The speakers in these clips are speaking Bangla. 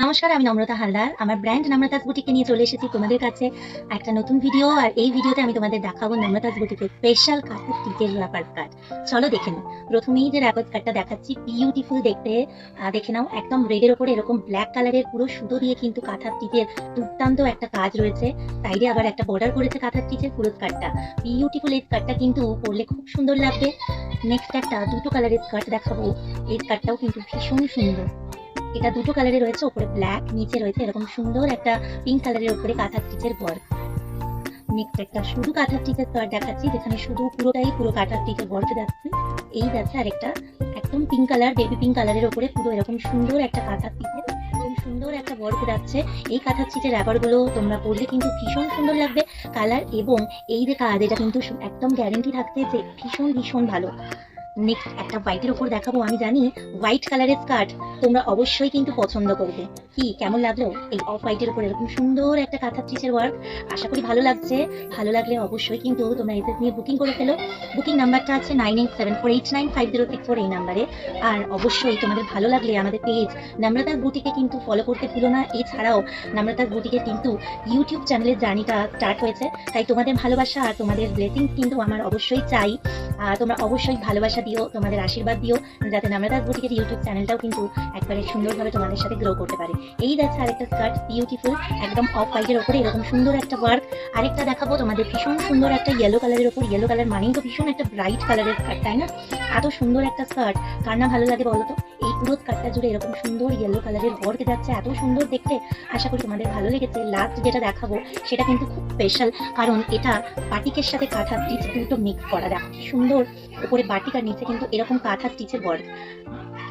নমস্কার, আমি নম্রতা হালদার। আমার ব্র্যান্ড নম্রতাস বুটিকে নিয়ে চলে এসেছি তোমাদের কাছে একটা নতুন ভিডিও। আর এই ভিডিওতে আমি তোমাদের দেখাবো নম্রতাস বুটিকের স্পেশাল কাঁথা স্টিচের র্যাপার কাট। চলো দেখে নাও। প্রথমেই যে র্যাপার কাটটা দেখাচ্ছি, বিউটিফুল দেখতে। দেখে নাও, একদম রেডের ওপরে এরকম ব্ল্যাক কালারের পুরো সুতো দিয়ে কিন্তু কাঁথা স্টিচের দুর্দান্ত একটা কাজ রয়েছে। সাইডে আবার একটা বর্ডার করেছে কাঁথা স্টিচের পুরো স্কার্টটা। বিউটিফুল এই স্কার্টটা কিন্তু পরলে খুব সুন্দর লাগবে। নেক্সট একটা দুটো কালারের স্কার্ট দেখাবো। এই স্কার্টটাও কিন্তু ভীষণ সুন্দর। এটা দুটো কালারে রয়েছে, উপরে ব্ল্যাক, নিচে রয়েছে এরকম সুন্দর একটা পিঙ্ক কালারের উপরে কাঁথা স্টিচের ওয়ার্ক। নেক্সট একটা শুধু কাঁথা স্টিচের স্কার্ট দেখাচ্ছি, যেখানে শুধু পুরোটাই পুরো কাঁথা স্টিচের ওয়ার্ক যাচ্ছে। এই যাচ্ছে আরেকটা একদম পিঙ্ক কালার, বেবি পিঙ্ক কালারের উপরে পুরো এরকম সুন্দর একটা কাঁথা স্টিচের সুন্দর একটা ওয়ার্ক যাচ্ছে। এই কাঁথা স্টিচের র্যাপার গুলো তোমরা পরলে কিন্তু ভীষণ সুন্দর লাগবে কালার, এবং এই যে কাজ, এটা কিন্তু একদম গ্যারেন্টি থাকছে যে ভীষণ ভীষণ ভালো। নেক্সট একটা হোয়াইটের উপর দেখাবো। আমি জানি হোয়াইট কালারের স্কার্ট তোমরা অবশ্যই কিন্তু পছন্দ করবে। কি কেমন লাগলো এই অফ হোয়াইটের উপর এরকম সুন্দর একটা কাঁথা স্টিচের ওয়ার্ক? আশা করি ভালো লাগছে। ভালো লাগলে অবশ্যই কিন্তু তোমরা এসএস নিয়ে বুকিং করে ফেলো। বুকিং নাম্বারটা আছে 9874895064 এই নাম্বারে। আর অবশ্যই তোমাদের ভালো লাগলে আমাদের পেজ নম্রতাস বুটিকে কিন্তু ফলো করতে ভুলো না। এছাড়াও নম্রতাস বুটিকে কিন্তু ইউটিউব চ্যানেলের জার্নিটা স্টার্ট হয়েছে, তাই তোমাদের ভালোবাসা আর তোমাদের ব্লেসিংস কিন্তু আমার অবশ্যই চাই। তোমরা অবশ্যই ভালোবাসা দিও, তোমাদের আশীর্বাদ দিও, যাতে নম্রতাস বুটিকের ইউটিউব চ্যানেলটাও কিন্তু একবারে সুন্দরভাবে তোমাদের সাথে গ্রো করতে পারে। এই যাচ্ছে আরেকটা স্কার্ট, বিউটিফুল একদম অফ হোয়াইটের ওপরে এরকম সুন্দর একটা ওয়ার্ক। আরেকটা দেখাবো তোমাদের ভীষণ সুন্দর একটা ইয়েলো কালারের ওপর। ইয়েলো কালার মানেই তো ভীষণ একটা ব্রাইট কালারের স্কার্ট, তাই না? এত সুন্দর একটা স্কার্ট কার না ভালো লাগে বলো তো? এই পুরো স্কার্টটা জুড়ে এরকম সুন্দর ইয়েলো কালারের ওয়ার্ক যাচ্ছে, এত সুন্দর দেখতে। আশা করি তোমাদের ভালো লেগেছে। লাস্ট যেটা দেখাবো সেটা কিন্তু খুব স্পেশাল, কারণ এটা বাটিকের সাথে কাঁথা স্টিচ দুটো মিক্স করা। দেখো কি সুন্দর, উপরে বাটিক আর নিচে কিন্তু এরকম কাঁথা স্টিচের ওয়ার্ক।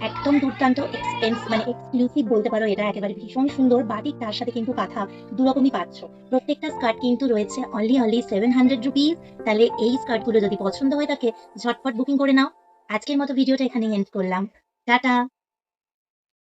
একদম দুর্দান্ত এক্সক্লুসিভ বলতে পারো। এটা একেবারে ভীষণ সুন্দর। বাটিক তার সাথে কিন্তু কাঁথা দুরকমই পাচ্ছ। প্রত্যেকটা স্কার্ট কিন্তু রয়েছে অনলি 700 রুপিস। তাহলে এই স্কার্টগুলো যদি পছন্দ হয়ে থাকে ঝটপট বুকিং করে নাও। আজকের মতো ভিডিওটা এখানেই এন্ড করলাম। টাটা।